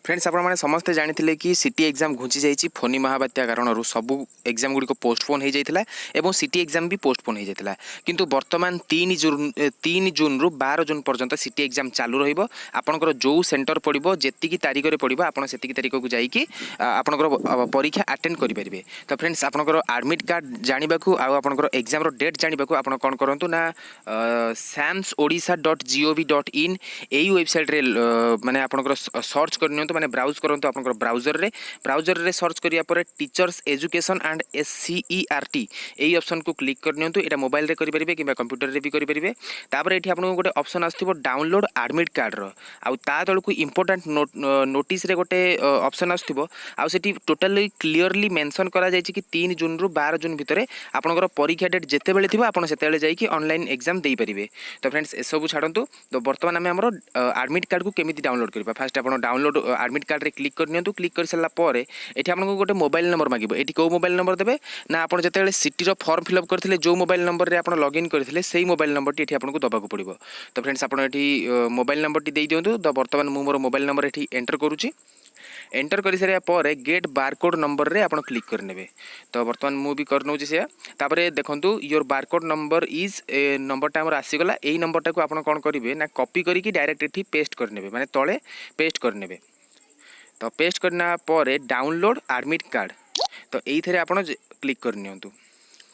Friends आपने समस्ते जानी कि सिटी एग्जाम घुंची जाइए फोनी महाबात्या कारण सबू एग्जाम गुड़िक पोस्टपोन हो जाता है सिटी एग्जाम भी पोस्टपोन हो जाता किंतु वर्तमान 3 जून रु 12 जून पर्यंत सिटी एग्जाम चालू रहा जो सेंटर पड़ो जी तारीख में पड़ो आप तारीख को जाकि आपंकर परीक्षा अटेंड करेंगे। तो फ्रेंड्स आपंकर एडमिट कार्ड जानवा आपंकर एग्जाम डेट जानवा आप कौन करूँ ना samsodisha.gov.in यही वेबसाइट रे माने आपंकर सर्च करनी माने ब्राउज करंतु आपंकर ब्राउजर रे सर्च करिया परे टीचर्स एजुकेशन एंड SCERT यही ऑप्शन को क्लिक करनियंतु एटा मोबाइल रे करि परिबे किबा कंप्यूटर रे भी करि परिबे। तापर एठी आपन गोटे ऑप्शन आस्थिबो डाउनलोड एडमिट कार्ड रो आउ ता तळ को इंपोर्टेंट नोटिस रे गोटे ऑप्शन आस्थिबो आउ सेठी टोटली क्लियरली मेंशन करा जायछि कि 3 जून रु 12 जून भितरे आपनकर परीक्षा डेट जेते बेले थिबो आपन सेते बेले जाई कि ऑनलाइन एग्जाम देई परिबे। तो फ्रेंड्स ए सब छाडंतु। तो वर्तमान आमे हमरो एडमिट कार्ड को केमिति डाउनलोड करबा फास्ट आपन डाउनलोड एडमिट कार्ड रे क्लिक करनियंतु क्लिक कर सला परे एठी आपन गोटे मोबाइल नंबर मागिबो एठी को मोबाइल नंबर देबे ना आपन जेते बेले सिटी रो फॉर्म फिल अप करथिले जो मोबाइल नंबर रे आपन लॉगिन करथिले सेही मोबाइल नंबर टी एठी आपन को दबाको पड़िबो। तो फ्रेंड्स आपन एठी मोबाइल नंबर टी देई दियंतु। तो वर्तमान मु मोर मोबाइल नंबर एठी एंटर करूची एंटर कर सारे पर गेट बारकोड नंबर रे आपन क्लिक करने। तो वर्तमान मु भी कर नौची से तापरे देखंतु योर बारकोड नंबर इज नंबरटा हमर आसीगला एई नंबरटा को आपन कोन करिवे ना कॉपी करी कि डायरेक्ट एठी पेस्ट करनेबे माने तळे पेस्ट करनेबे। तो पेस्ट करना पर डाउनलोड एडमिट कार्ड तो एई थरे आपन क्लिक करनियंतु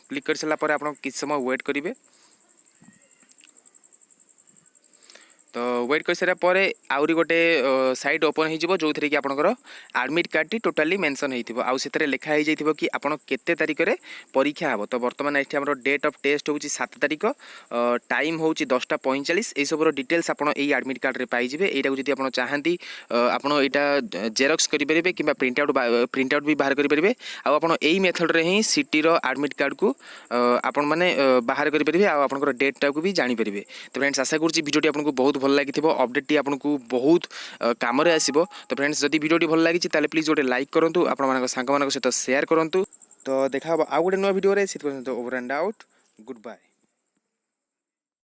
क्लिक कर सला पर आपन किछ समय वेट करिवे। तो वेट कर सारा पर आउरी गोटे साइट ओपन हो जो थी कि आपंकर admit card T totally mention हो आउ से लिखा हो जाइए कि आपन केते तारीख में परीक्षा हे। तो वर्तमान ये आम डेट ऑफ टेस्ट हूँ 7 तारीख टाइम हूँ 10:45 यही सब डिटेल्स आपड़ यही एडमिट कार्ड रे पाइबे। यहाँ जब आप चाहती आपड़ यहाँ जेरक्स करेंगे कि प्रिंट आउट भी बाहर करेंगे आप यही मेथड रे ही सिटी रो एडमिट कार्ड को आपण मैंने बाहर करेंगे आपंकर डेटा को भी जानीपर। तो फ्रेंड्स आशा करुँची वीडियो आपको बहुत भल लगी अपडेट आपको बहुत काम आसो। तो फ्रेंड्स जदि वीडियो भल लगी प्लीज गोटे लाइक करूँ आप सांग सहित शेयर करूँ। तो देखा आउ गोटे नुआ video over and out good bye.